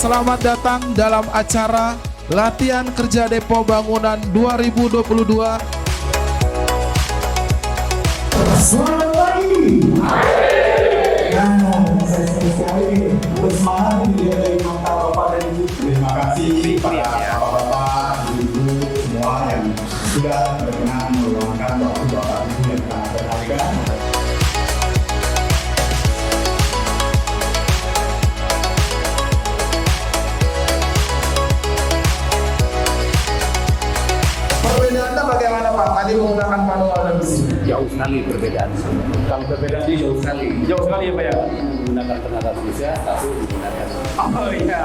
Selamat datang dalam acara Latihan Kerja Depo Bangunan 2022. Selamat pagi. Nah, saya sekali bersemangat dilihat dari mata Bapak dan Ibu. Terima kasih kepada Bapak-Bapak, Ibu semua yang sudah berkenan meluangkan waktu Bapak Ibu yang sangat berharga. Perbedaannya bagaimana Pak? Tadi menggunakan manual dan mesin. Jauh sekali perbedaan. Kalau perbedaan ini jauh sekali. Jauh sekali ya Pak ya? Menggunakan tenaga manusia, tapi menggunakan. Oh iya,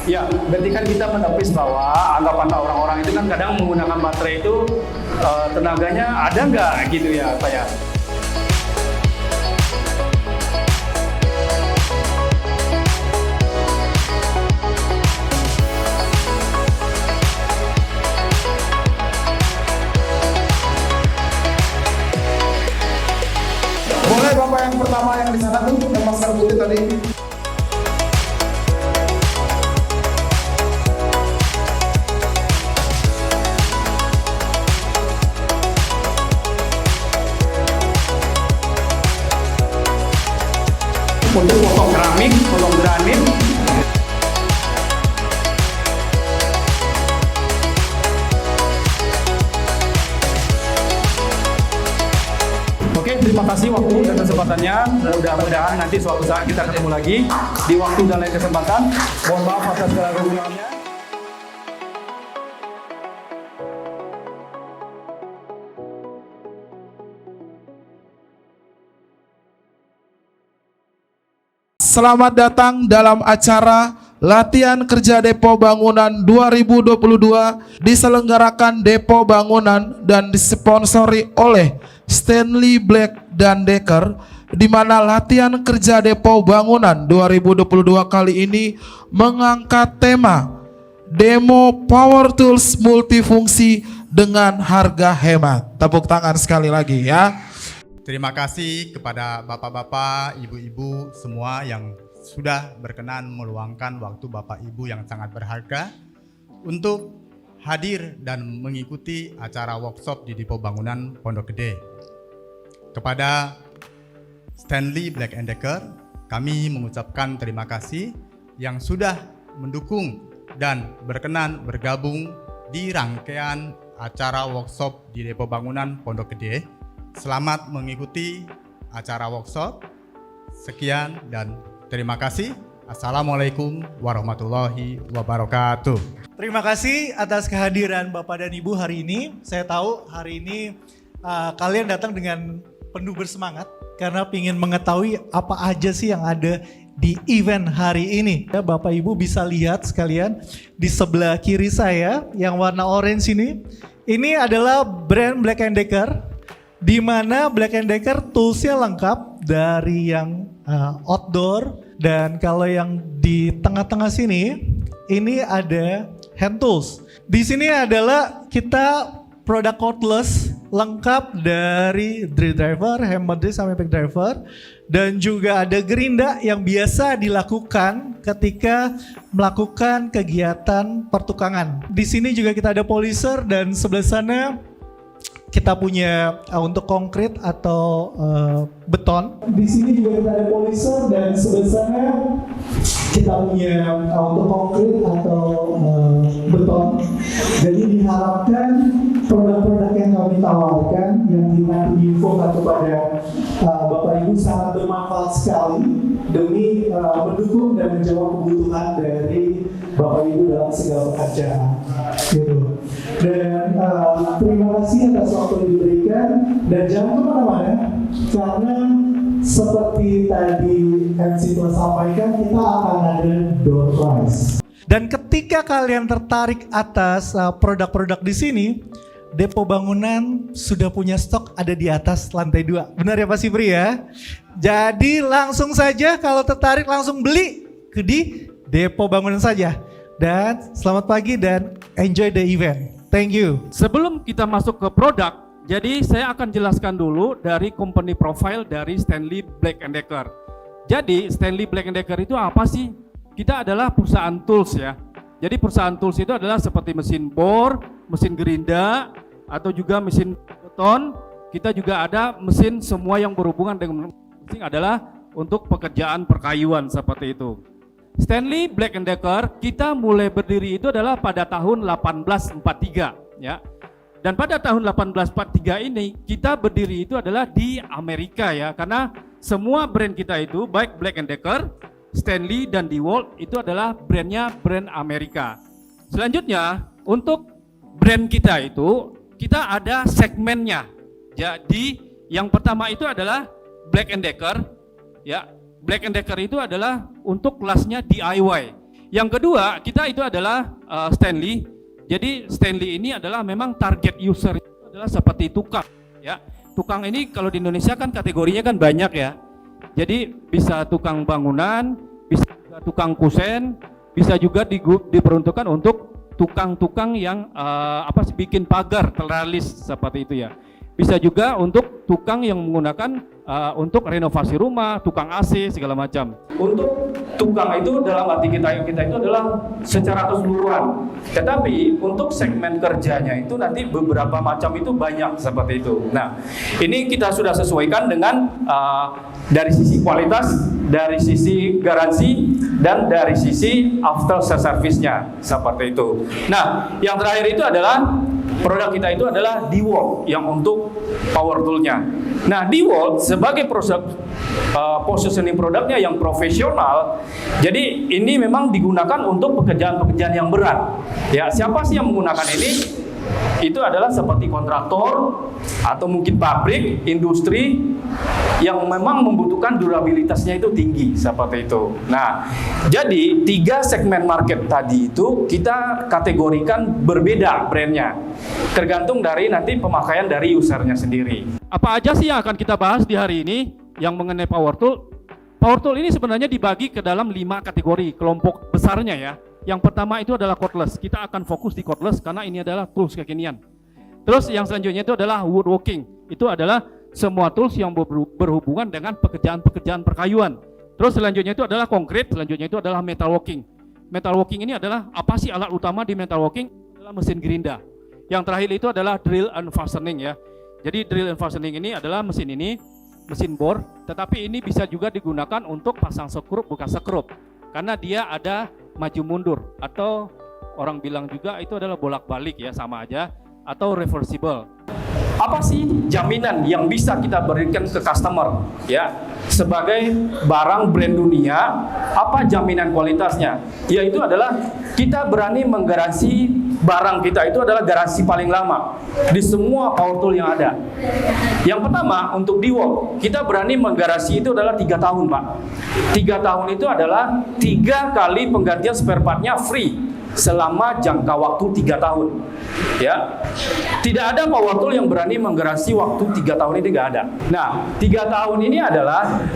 ya berarti kan kita menepis bahwa anggapan orang-orang itu kan kadang menggunakan baterai itu tenaganya ada nggak gitu ya Pak ya? Boleh Bapak yang pertama yang di sana tuh, yang masker putih tadi. Untuk potong keramik, potong granit. Oke, terima kasih waktu dan kesempatannya. Mudah-mudahan nanti suatu saat kita ketemu lagi di waktu dan lain kesempatan. Mohon maaf atas segala kekurangannya. Selamat datang dalam acara Latihan Kerja Depo Bangunan 2022 diselenggarakan Depo Bangunan dan disponsori oleh Stanley Black & Decker, di mana latihan kerja Depo Bangunan 2022 kali ini mengangkat tema Demo Power Tools Multifungsi dengan harga hemat. Tepuk tangan sekali lagi ya. Terima kasih kepada bapak-bapak, ibu-ibu semua yang sudah berkenan meluangkan waktu bapak ibu yang sangat berharga untuk hadir dan mengikuti acara workshop di Depo Bangunan Pondok Gede. Kepada Stanley Black & Decker, kami mengucapkan terima kasih yang sudah mendukung dan berkenan bergabung di rangkaian acara workshop di Depo Bangunan Pondok Gede. Selamat mengikuti acara workshop. Sekian dan terima kasih. Assalamualaikum warahmatullahi wabarakatuh. Terima kasih atas kehadiran Bapak dan Ibu hari ini. Saya tahu hari ini kalian datang dengan penuh bersemangat karena ingin mengetahui apa aja sih yang ada di event hari ini. Ya, Bapak Ibu bisa lihat sekalian di sebelah kiri saya yang warna orange ini. Ini adalah brand Black & Decker, di mana Black & Decker toolsnya lengkap dari yang outdoor, dan kalau yang di tengah-tengah sini ini ada hand tools. Di sini adalah kita produk cordless lengkap dari drill driver, hammer drill sampai pick driver, dan juga ada gerinda yang biasa dilakukan ketika melakukan kegiatan pertukangan. Di sini juga kita ada polisher, dan sebelah sana kita punya untuk konkrit atau beton. Di sini juga kita ada polisher, dan sebelah sana kita punya untuk konkrit atau beton. Jadi diharapkan produk-produk yang kami tawarkan yang nanti diinfokan kepada Bapak Ibu sangat bermanfaat sekali demi mendukung dan menjawab kebutuhan dari Bapak Ibu dalam segala pekerjaan. Gitu. Dan terima kasih atas waktu yang diberikan, dan jangan kemana-mana karena seperti tadi MC telah sampaikan, kita akan ada door prize. Dan ketika kalian tertarik atas produk-produk di sini, Depo Bangunan sudah punya stok ada di atas lantai 2. Benar ya Pak Sibri ya? Jadi langsung saja kalau tertarik langsung beli di Depo Bangunan saja. Dan selamat pagi dan enjoy the event. Thank you. Sebelum kita masuk ke produk, jadi saya akan jelaskan dulu dari company profile dari Stanley Black & Decker. Jadi Stanley Black & Decker itu apa sih? kita adalah perusahaan tools ya. Jadi perusahaan tools itu adalah seperti mesin bor, mesin gerinda, atau juga mesin beton. Kita juga ada mesin semua yang berhubungan dengan mesin adalah untuk pekerjaan perkayuan seperti itu. Stanley Black & Decker kita mulai berdiri itu adalah pada tahun 1843 ya. Dan pada tahun 1843 ini kita berdiri itu adalah di Amerika ya, karena semua brand kita itu baik Black & Decker, Stanley dan DeWalt itu adalah brandnya brand Amerika. Selanjutnya untuk brand kita itu kita ada segmennya. Jadi yang pertama itu adalah Black & Decker ya. Black & Decker itu adalah untuk kelasnya DIY. Yang kedua kita itu adalah Stanley. Jadi Stanley ini adalah memang target user itu adalah seperti tukang ya. Tukang ini kalau di Indonesia kan kategorinya kan banyak ya. Jadi bisa tukang bangunan, bisa juga tukang kusen, bisa juga diperuntukkan untuk tukang-tukang yang bikin pagar teralis seperti itu ya. Bisa juga untuk tukang yang menggunakan untuk renovasi rumah, tukang AC segala macam. Untuk tukang itu dalam arti kita itu adalah secara keseluruhan. Tetapi untuk segmen kerjanya itu nanti beberapa macam itu banyak seperti itu. Nah, ini kita sudah sesuaikan dengan dari sisi kualitas, dari sisi garansi, dan dari sisi after service-nya seperti itu. Nah, yang terakhir itu adalah produk kita itu adalah DeWalt yang untuk power tool-nya. Nah, DeWalt sebagai positioning produknya yang profesional, jadi ini memang digunakan untuk pekerjaan-pekerjaan yang berat. Ya, siapa sih yang menggunakan ini? Itu adalah seperti kontraktor atau mungkin pabrik, industri yang memang membutuhkan durabilitasnya itu tinggi seperti itu. Nah, jadi 3 segmen market tadi itu kita kategorikan berbeda brandnya, tergantung dari nanti pemakaian dari usernya sendiri. Apa aja sih yang akan kita bahas di hari ini yang mengenai power tool? Power tool ini sebenarnya dibagi ke dalam 5 kategori kelompok besarnya ya. Yang pertama itu adalah cordless. Kita akan fokus di cordless karena ini adalah tools kekinian. Terus yang selanjutnya itu adalah woodworking. Itu adalah semua tools yang berhubungan dengan pekerjaan-pekerjaan perkayuan. Terus selanjutnya itu adalah konkret, selanjutnya itu adalah metalworking. Metalworking ini adalah apa sih alat utama di metalworking? Adalah mesin gerinda. Yang terakhir itu adalah drill and fastening ya. Jadi drill and fastening ini adalah mesin bor, tetapi ini bisa juga digunakan untuk pasang sekrup bekas sekrup. Karena dia ada maju mundur, atau orang bilang juga itu adalah bolak-balik ya, sama aja, atau reversible. Apa sih jaminan yang bisa kita berikan ke customer ya sebagai barang brand dunia? Apa jaminan kualitasnya? Yaitu adalah kita berani menggaransi barang kita itu adalah garansi paling lama di semua power tool yang ada. Yang pertama untuk DeWalt kita berani menggaransi itu adalah 3 tahun Pak. 3 tahun itu adalah 3 kali penggantian spare partnya free selama jangka waktu 3 tahun ya. Tidak ada power tool yang berani menggaransi waktu 3 tahun ini, nggak ada. Nah, 3 tahun ini adalah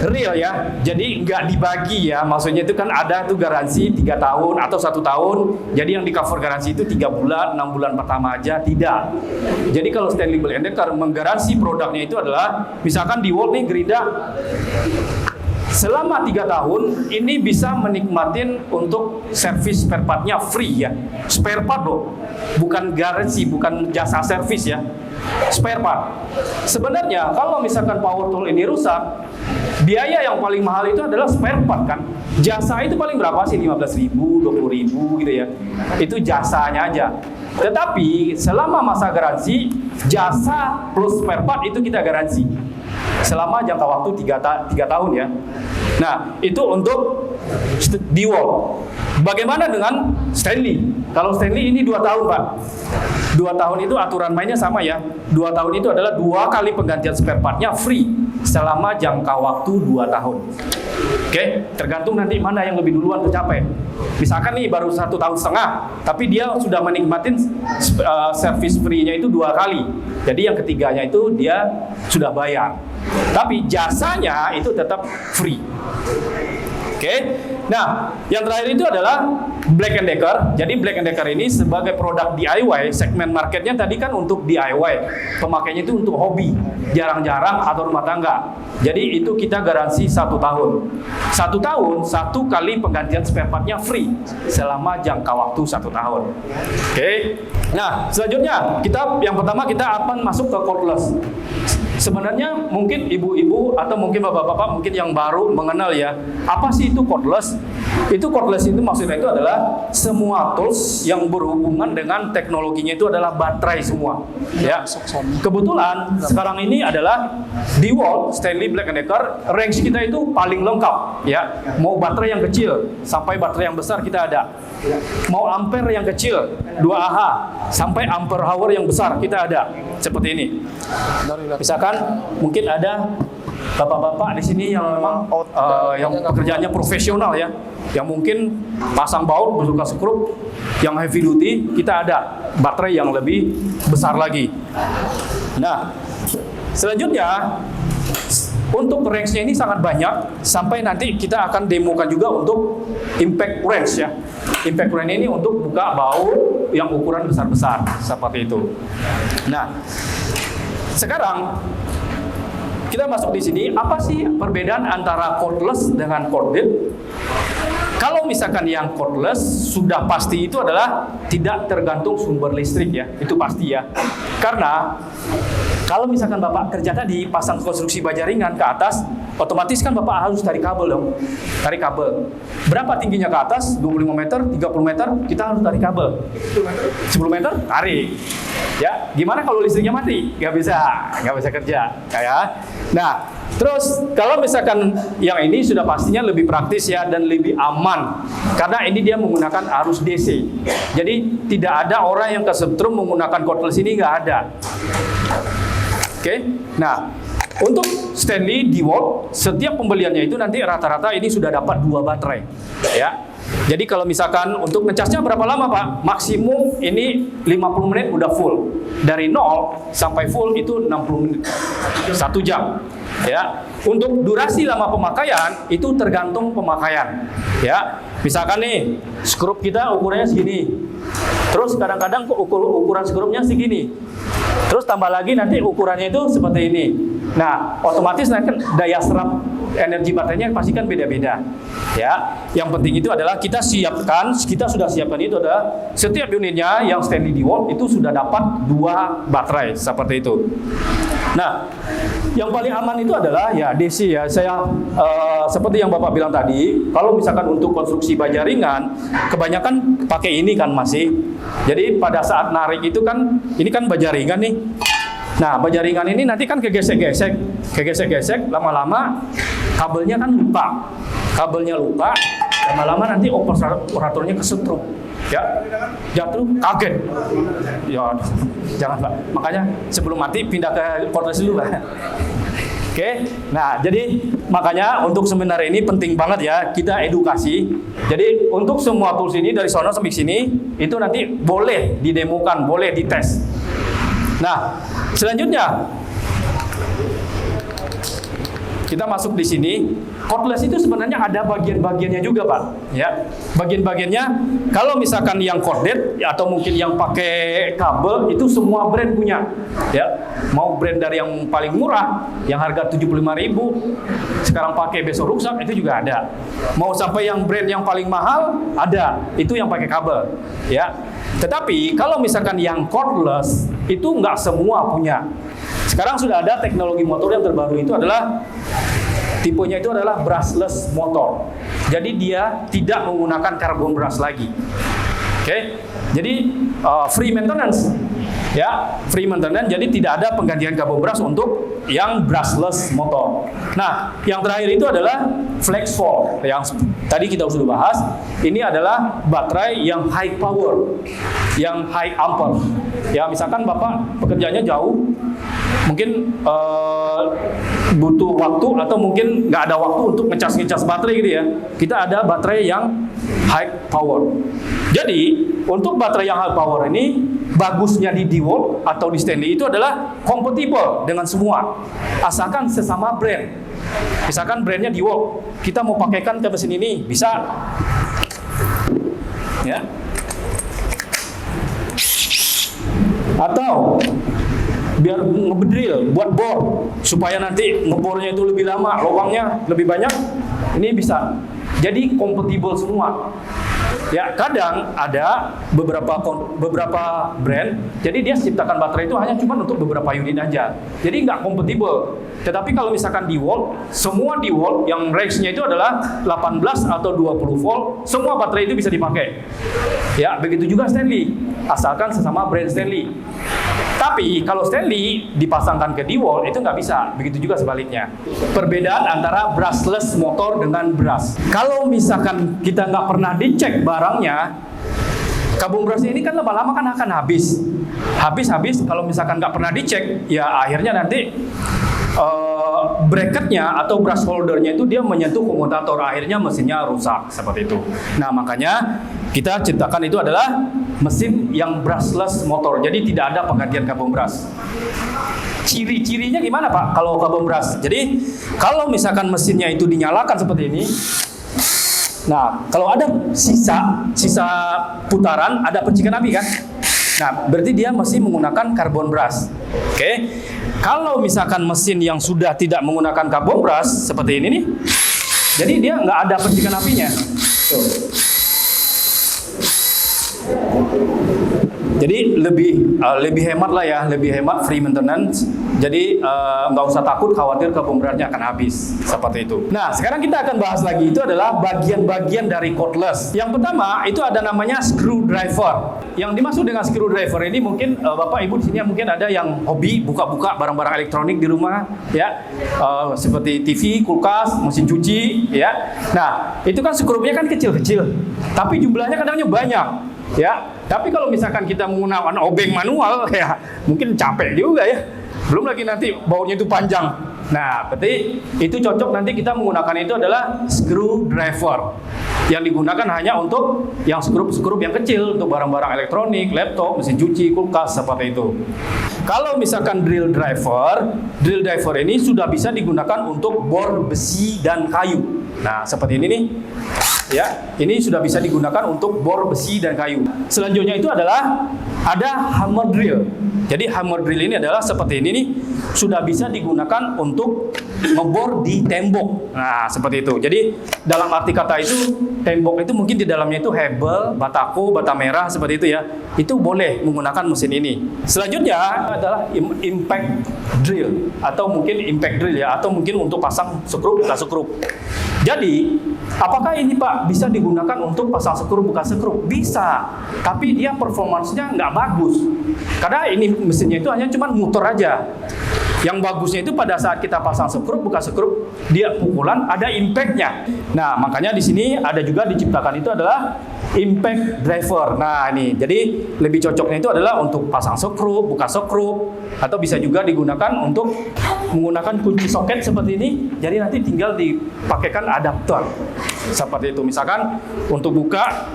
real ya, jadi nggak dibagi ya, maksudnya itu kan ada tuh garansi 3 tahun atau 1 tahun, jadi yang di cover garansi itu 3 bulan, 6 bulan pertama aja, tidak. Jadi kalau Stanley Black & Decker menggaransi produknya itu adalah misalkan DeWalt nih gerinda selama 3 tahun ini bisa menikmatin untuk servis spare partnya free ya. Spare part loh, bukan garansi, bukan jasa servis ya. Spare part. Sebenarnya kalau misalkan power tool ini rusak, biaya yang paling mahal itu adalah spare part kan. Jasa itu paling berapa sih? 15.000, 20.000 gitu ya. Itu jasanya aja. Tetapi selama masa garansi, jasa plus spare part itu kita garansi selama jangka waktu 3 tahun ya. Nah, itu untuk DeWalt. Bagaimana dengan Stanley? Kalau Stanley ini 2 tahun Pak. 2 tahun itu aturan mainnya sama ya. 2 tahun itu adalah 2 kali penggantian spare partnya free selama jangka waktu 2 tahun. Oke, tergantung nanti mana yang lebih duluan tercapai. Misalkan nih baru 1,5 tahun, tapi dia sudah menikmatin service free-nya itu 2 kali. Jadi yang ketiganya itu dia sudah bayar. Tapi jasanya itu tetap free. Oke. Nah, yang terakhir itu adalah Black & Decker. Jadi Black & Decker ini sebagai produk DIY, segmen marketnya tadi kan untuk DIY. Pemakainya itu untuk hobi, jarang-jarang atau rumah tangga. Jadi itu kita garansi 1 tahun. 1 tahun, 1 kali penggantian spare partnya free selama jangka waktu 1 tahun. Oke. Nah, selanjutnya yang pertama kita akan masuk ke cordless. Sebenarnya mungkin ibu-ibu atau mungkin bapak-bapak mungkin yang baru mengenal ya, apa sih itu cordless? Itu cordless itu maksudnya itu adalah semua tools yang berhubungan dengan teknologinya itu adalah baterai semua. Ya. Kebetulan sekarang ini adalah DeWalt Stanley Black & Decker range kita itu paling lengkap ya. Mau baterai yang kecil sampai baterai yang besar kita ada. Mau ampere yang kecil 2Ah sampai ampere hour yang besar kita ada. Seperti ini. Misalkan mungkin ada bapak-bapak di sini yang memang yang pekerjaannya profesional ya, yang mungkin pasang baut, bersuka skrup, yang heavy duty, kita ada baterai yang lebih besar lagi. Nah, selanjutnya untuk range-nya ini sangat banyak, sampai nanti kita akan demokan juga untuk impact wrench ya. Impact wrench ini untuk buka baut yang ukuran besar-besar seperti itu. Nah, sekarang kita masuk di sini, apa sih perbedaan antara cordless dengan corded? Kalau misalkan yang cordless sudah pasti itu adalah tidak tergantung sumber listrik ya, itu pasti ya. Karena kalau misalkan Bapak kerja tadi pasang konstruksi baja ringan ke atas, otomatis kan Bapak harus tarik kabel dong. Tarik kabel. Berapa tingginya ke atas? 25 meter, 30 meter, kita harus tarik kabel. 10 meter, tarik. Ya, gimana kalau listriknya mati? Nggak bisa kerja. Kayak. Nah, terus kalau misalkan yang ini sudah pastinya lebih praktis ya dan lebih aman. Karena ini dia menggunakan arus DC. Jadi tidak ada orang yang kesetrum menggunakan cordless ini, nggak ada. Oke, nah untuk Stanley DeWalt setiap pembeliannya itu nanti rata-rata ini sudah dapat 2 baterai, ya. Jadi kalau misalkan untuk ngecasnya berapa lama Pak? Maksimum ini 50 menit udah full. Dari 0 sampai full itu 60 menit, 1 jam. Ya, untuk durasi lama pemakaian itu tergantung pemakaian. Ya, misalkan nih skrup kita ukurannya segini, terus kadang-kadang ukuran skrupnya segini. Terus tambah lagi nanti ukurannya itu seperti ini. Nah, otomatis nanti daya serap energi baterainya pasti kan beda-beda. Ya, yang penting itu adalah kita sudah siapkan itu adalah setiap unitnya yang Stanley DeWalt itu sudah dapat 2 baterai seperti itu. Nah, yang paling aman itu adalah ya DC ya. Saya seperti yang Bapak bilang tadi, kalau misalkan untuk konstruksi baja ringan, kebanyakan pakai ini kan masih. Jadi pada saat narik itu kan, ini kan baja ringan nih. Nah, baja ringan ini nanti kan kegesek-gesek, lama-lama kabelnya kan lupa. Kabelnya lupa, lama-lama nanti operatornya kesetrum. Ya, jatuh kaget. Ya, jangan Pak. Makanya sebelum mati pindah ke cordless dulu Pak. Oke, nah jadi makanya untuk seminar ini penting banget ya kita edukasi. Jadi untuk semua tools ini dari sono sampai sini itu nanti boleh didemokan, boleh dites. Nah, selanjutnya kita masuk di sini. Cordless itu sebenarnya ada bagian-bagiannya juga Pak. Ya, bagian-bagiannya kalau misalkan yang corded atau mungkin yang pakai kabel itu semua brand punya. Ya, mau brand dari yang paling murah yang harga 75.000 sekarang pakai besok rusak itu juga ada. Mau sampai yang brand yang paling mahal ada, itu yang pakai kabel. Ya, tetapi kalau misalkan yang cordless itu nggak semua punya. Sekarang sudah ada teknologi motor yang terbaru itu adalah tipenya itu adalah brushless motor. Jadi dia tidak menggunakan carbon brush lagi. Oke. Jadi free maintenance. Ya, free maintenance. Jadi tidak ada penggantian carbon brush untuk yang brushless motor. Nah, yang terakhir itu adalah FlexVolt yang tadi kita sudah bahas. Ini adalah baterai yang high power, yang high ampere. Ya, misalkan Bapak pekerjaannya jauh, mungkin butuh waktu atau mungkin nggak ada waktu untuk ngecas baterai gitu ya. Kita ada baterai yang high power. Jadi untuk baterai yang high power ini bagusnya di DeWalt atau di Stanley itu adalah kompatibel dengan semua, asalkan sesama brand. Misalkan brandnya DeWalt, kita mau pakaikan ke mesin ini, bisa. Ya. Atau biar ngebedril, buat bor, supaya nanti ngebornya itu lebih lama, lubangnya lebih banyak, ini bisa. Jadi kompatibel semua. Ya, kadang ada beberapa brand, jadi dia ciptakan baterai itu hanya cuma untuk beberapa unit aja. Jadi nggak kompatibel. Tetapi kalau misalkan DeWalt, semua DeWalt yang range-nya itu adalah 18 atau 20 volt, semua baterai itu bisa dipakai. Ya, begitu juga Stanley, asalkan sesama brand Stanley. Tapi kalau Stanley dipasangkan ke DeWalt itu nggak bisa, begitu juga sebaliknya. Perbedaan antara brushless motor dengan brush. Kalau misalkan kita nggak pernah dicek barangnya, kabung brush ini kan lama-lama kan akan habis. Habis kalau misalkan nggak pernah dicek, ya akhirnya nanti bracketnya atau brush holdernya itu dia menyentuh komutator, akhirnya mesinnya rusak seperti itu. Nah, makanya kita ciptakan itu adalah mesin yang brushless motor, jadi tidak ada penggantian kabung brush. Ciri-cirinya gimana Pak kalau kabung brush? Jadi kalau misalkan mesinnya itu dinyalakan seperti ini, nah kalau ada sisa putaran, ada percikan api kan? Nah, berarti dia masih menggunakan karbon brush. Oke. Kalau misalkan mesin yang sudah tidak menggunakan karbon brush seperti ini nih, jadi dia nggak ada percikan apinya. Tuh. Jadi lebih hemat lah ya, lebih hemat, free maintenance. Jadi nggak usah takut khawatir kabung brushnya akan habis seperti itu. Nah, sekarang kita akan bahas lagi, itu adalah bagian-bagian dari cordless. Yang pertama itu ada namanya screwdriver. Yang dimaksud dengan screwdriver ini mungkin Bapak Ibu di sini mungkin ada yang hobi buka-buka barang-barang elektronik di rumah, ya, seperti TV, kulkas, mesin cuci, ya. Nah, itu kan skrunya kan kecil-kecil, tapi jumlahnya kadangnya banyak. Ya, tapi kalau misalkan kita menggunakan obeng manual, ya mungkin capek juga ya. Belum lagi nanti baunya itu panjang. Nah, berarti itu cocok nanti kita menggunakan itu adalah screwdriver. Yang digunakan hanya untuk yang skrup-skrup yang kecil, untuk barang-barang elektronik, laptop, mesin cuci, kulkas, seperti itu. Kalau misalkan drill driver ini sudah bisa digunakan untuk bor besi dan kayu. Nah, seperti ini nih. Ya, ini sudah bisa digunakan untuk bor besi dan kayu. Selanjutnya itu adalah ada hammer drill. Jadi hammer drill ini adalah seperti ini nih, sudah bisa digunakan untuk ngebor di tembok. Nah, seperti itu. Jadi dalam arti kata itu, tembok itu mungkin di dalamnya itu hebel, batako, bata merah seperti itu ya. Itu boleh menggunakan mesin ini. Selanjutnya adalah impact drill atau mungkin impact drill ya, atau mungkin untuk pasang skrup, buka skrup. Jadi, apakah ini Pak bisa digunakan untuk pasang skrup, buka skrup? Bisa, tapi dia performansnya nggak bagus. Karena ini mesinnya itu hanya cuma muter aja. Yang bagusnya itu pada saat kita pasang skrup, buka skrup, dia pukulan ada impact-nya. Nah, makanya di sini ada juga diciptakan itu adalah impact driver. Nah, ini jadi lebih cocoknya itu adalah untuk pasang skrup, buka skrup, atau bisa juga digunakan untuk menggunakan kunci soket seperti ini. Jadi nanti tinggal dipakaikan adapter seperti itu. Misalkan untuk buka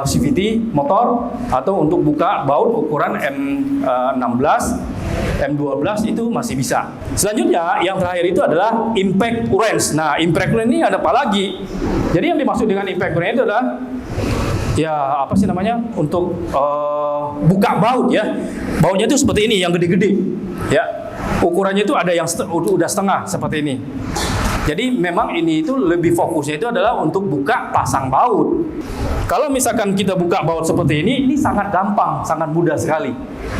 CVT motor atau untuk buka baut ukuran M16, M12 itu masih bisa. Selanjutnya yang terakhir itu adalah impact wrench. Nah, impact wrench ini ada apa lagi? Jadi yang dimaksud dengan impact wrench itu adalah ya apa sih namanya, untuk buka baut ya. Bautnya itu seperti ini yang gede-gede ya. Ukurannya itu ada yang udah setengah seperti ini. Jadi memang ini itu lebih fokusnya itu adalah untuk buka pasang baut. Kalau misalkan kita buka baut seperti ini sangat gampang, sangat mudah sekali.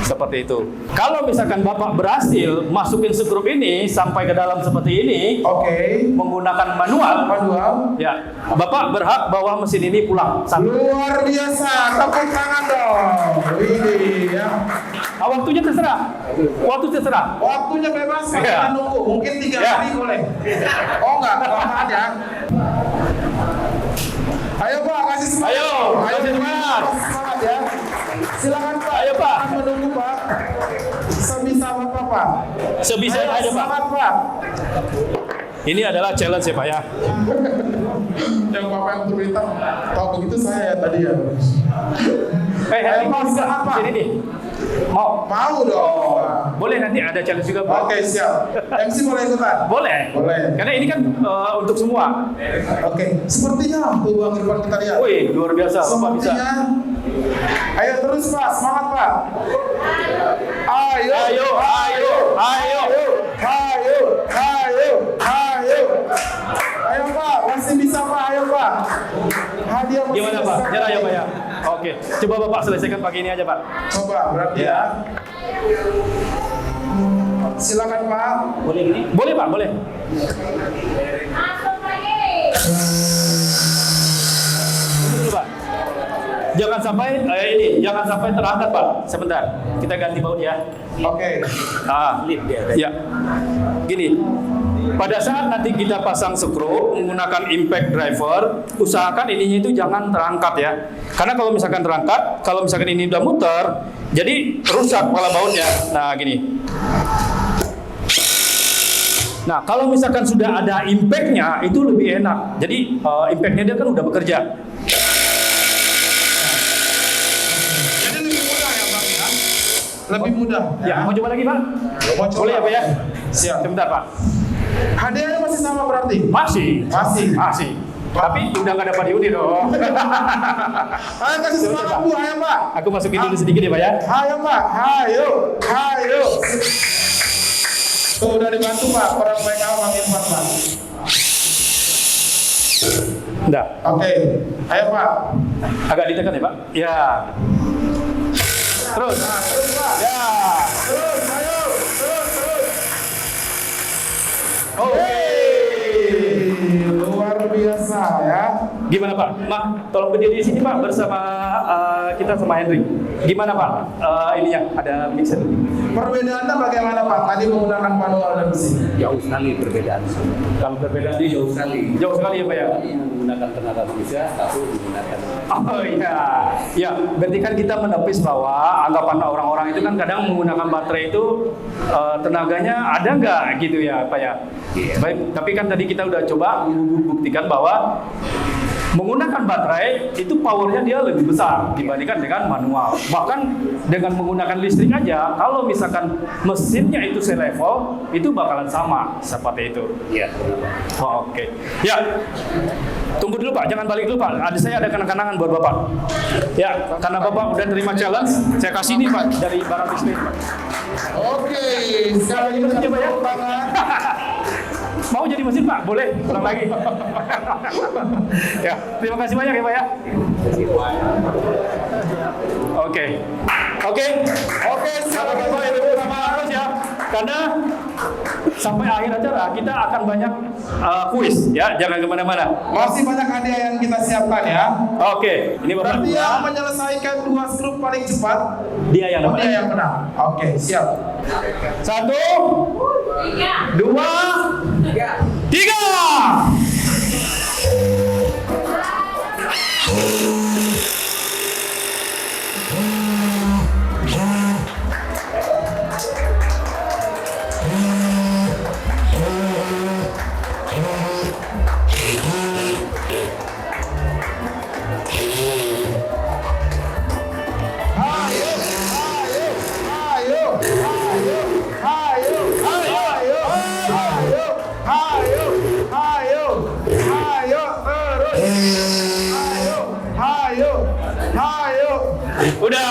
Seperti itu. Kalau misalkan Bapak berhasil masukin skrup ini sampai ke dalam seperti ini, menggunakan manual, ya, Bapak berhak bawa mesin ini pulang. Luar biasa, tepuk tangan dong. Ini ya. Waktunya terserah. Waktunya bebas, Ya. kita nunggu. Mungkin 3 Ya. hari boleh. Oh enggak, kelamaan ya. Ayo Pak, kasih semangat. Ayo, kasih semangat. Semangat ya. Silakan Pak. Ayo, Pak. Jangan menunggu Pak. Sebisa Bapak Pak. Sebisa Ayo, aja Pak. semangat Pak. Ini adalah challenge ya Pak ya. Yang Bapak yang berita, tahu begitu saya tadi ya. Ayo Pak, semangat Pak. sini nih. Mau? Mau dong. Boleh nanti ada challenge juga Pak. Oke, siap. MC boleh ikutan? Boleh. Boleh. Karena ini kan untuk semua. Oke, sepertinya mampu Bang Irfan, kita lihat. Wih, luar biasa. Bapak bisa. Sepertinya. Ayo terus Pak, semangat Pak. Ayo, Ayo, ayo, ayo. ayo, ayo, ayo. Ayo Pak, masih bisa Pak, ayo Pak. Hadiah masih Gimana bisa, Pak? Nyerah ya Pak ya? Oke, coba Bapak selesaikan pagi ini aja Pak. Coba, berarti ya. Silakan Pak. Boleh ini? Boleh Pak, boleh. Dulu, Pak. Jangan sampai jangan sampai terangkat Pak. Sebentar, kita ganti baut ya. Oke. Ya. Gini, pada saat nanti kita pasang skru menggunakan impact driver, usahakan ininya itu jangan terangkat ya. Karena kalau misalkan terangkat, kalau misalkan ini udah muter, jadi rusak kepala bautnya. Nah, gini. Nah, kalau misalkan sudah ada impact-nya, itu lebih enak. Jadi, impact-nya dia kan udah bekerja. Jadi lebih mudah ya Bang ya? Lebih mudah. Ya, mau coba lagi Pak? Mau coba. Boleh ya Pak ya? Siap. Sebentar Pak. Hadiahnya masih sama berarti? Masih. Masih. Tapi udah nggak dapat diundi dong. Ayo kasih semangat Bu, ayo Pak. Aku masukin dulu sedikit ya Pak ya. Ayo Pak, ayo. Tuh udah dibantu Pak, orang baik Bang Irfan Pak. Udah. Oke, ayo Pak. Agak ditekan ya Pak? Ya. Terus. Terus Pak. Ya. Terus, ayo. Terus. Oke. Luar biasa ya. Gimana Pak? Tolong berdiri di sini Pak bersama kita sama Henry. Gimana Pak? Ininya ada mixer. Perbedaannya bagaimana Pak? Tadi menggunakan manual dan mesin. Jauh sekali perbedaan. Kalau berbeda Jauh sekali. jauh sekali ya Pak ya. Yang menggunakan tenaga manusia, satu menggunakan Oh iya, ya berarti kan kita menepis bahwa anggapan orang-orang itu kan kadang menggunakan baterai itu tenaganya ada nggak gitu ya Pak ya. Baik, tapi kan tadi kita udah coba buktikan bahwa menggunakan baterai itu powernya dia lebih besar dibandingkan dengan manual. Bahkan dengan menggunakan listrik aja, kalau misalkan mesinnya itu selevel, itu bakalan sama seperti itu. ya. Oh, oke. Ya, tunggu dulu Pak, jangan balik dulu Pak. Ada saya ada kenang-kenangan buat Bapak. Ya, karena Bapak udah terima challenge, saya kasih ini Pak dari barang listrik Pak. Oke, sekali lagi Coba ya. tepuk tangan. Mau jadi mesin Pak? Boleh, ulang lagi. Ya, terima kasih banyak ya Pak ya. Oke. Kalau Bapak Ibu sama harus ya. Karena sampai akhir acara kita akan banyak kuis ya, jangan kemana-mana. Masih banyak hadiah yang kita siapkan ya. Oke, ini Bapak. Berarti yang menyelesaikan 2 skrup paling cepat, Dia yang dapat. dia yang menang. Oke, siap. 1, 2, 3. Udah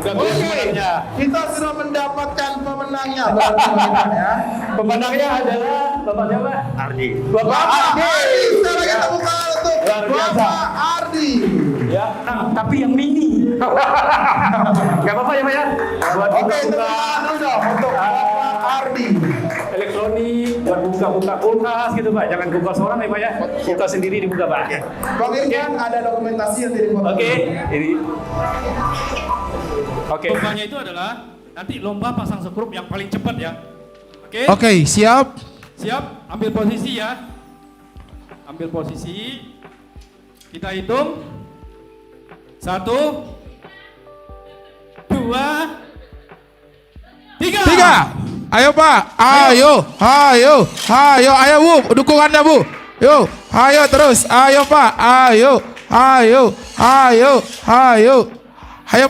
Oke, kita sudah mendapatkan pemenangnya berarti teman-teman ya. Pemenangnya adalah Bapak siapa? Ardi. Bapak Bapak Ardi, sekali Ya. kita buka untuk Luar biasa. Bapak Ardi. Ya, tapi yang mini. Gak apa-apa ya Pak ya? Buat Oke, buka-buka tepuk tangan dulu dong untuk Bapak Ardi. elektronik, buat buka-buka kulkas gitu Pak. Jangan kulkas orang ya Pak ya. Kulkas sendiri dibuka Pak. Bang Irfan ada dokumentasi yang tidak dibuat. Oke, ini. Oke. Lombanya itu adalah nanti lomba pasang skrup yang paling cepat ya. Oke. Oke, siap. Siap, ambil posisi ya. Ambil posisi. Kita hitung. 1, 2, 3. 3. Ayo Pak, ayo Bu, dukungannya Bu. Yuk, ayo terus, ayo Pak, ayo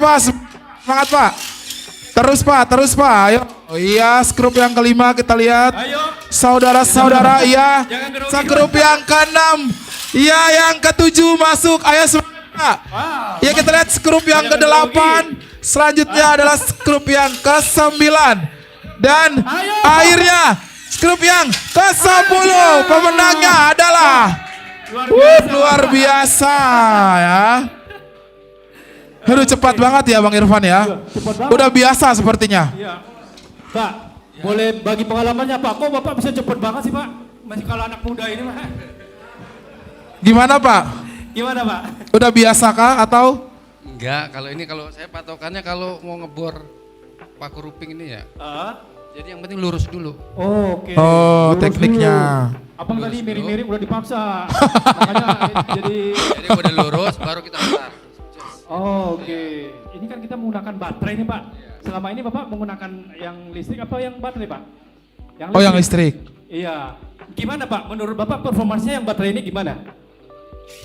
Pak, semangat Pak. Terus Pak, ayo. Oh, iya, skrup yang kelima kita lihat. Ayo. Saudara-saudara, iya. Jangan grogi. Skrup yang keenam. Iya, yang ketujuh masuk. Ayo semangat Pak. Wow. Ya kita lihat skrup yang Jangan ke-8. grogi. Selanjutnya adalah skrup yang ke-9. Dan Ayo. akhirnya skrup yang ke-10. Pemenangnya adalah luar biasa ya. Aduh cepat banget ya Bang Irfan ya. Cepat banget. Udah biasa sepertinya. Iya. Pak, boleh bagi pengalamannya Pak. Kok Bapak bisa cepet banget sih Pak? Masih kalau anak muda ini Pak. Gimana Pak? Gimana Pak? Udah biasa kah atau? Enggak, kalau saya patokannya kalau mau ngebor paku ruping ini ya. Jadi yang penting lurus dulu. Oh, oke. Oh, Lurus tekniknya. dulu. Abang tadi mirip-mirip udah dipaksa. Makanya jadi Jadi udah lurus baru kita putar. oh, oke. Ini kan kita menggunakan baterai nih Pak. Selama ini Bapak menggunakan yang listrik apa yang baterai Pak? Oh yang listrik. Iya. Gimana Pak? Menurut Bapak performanya yang baterai ini gimana?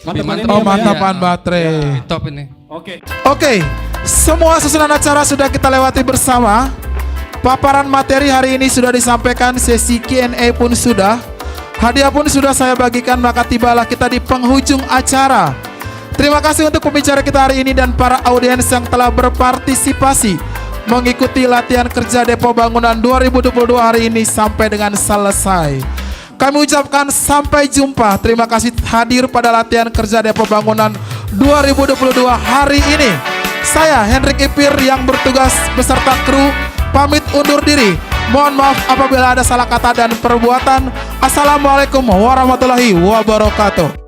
Lebih Mantapan mantap. ini Oh ya, Pak, ya? mantapan baterai. Top ini. Oke. Oke, semua susunan acara sudah kita lewati bersama. Paparan materi hari ini sudah disampaikan, sesi Q&A pun sudah. Hadiah pun sudah saya bagikan, maka tibalah kita di penghujung acara. Terima kasih untuk pembicara kita hari ini dan para audiens yang telah berpartisipasi mengikuti latihan kerja Depo Bangunan 2022 hari ini sampai dengan selesai. Kami ucapkan sampai jumpa. Terima kasih hadir pada latihan kerja Depo Bangunan 2022 hari ini. Saya Hendrik Ipir yang bertugas beserta kru pamit undur diri. Mohon maaf apabila ada salah kata dan perbuatan. Assalamualaikum warahmatullahi wabarakatuh.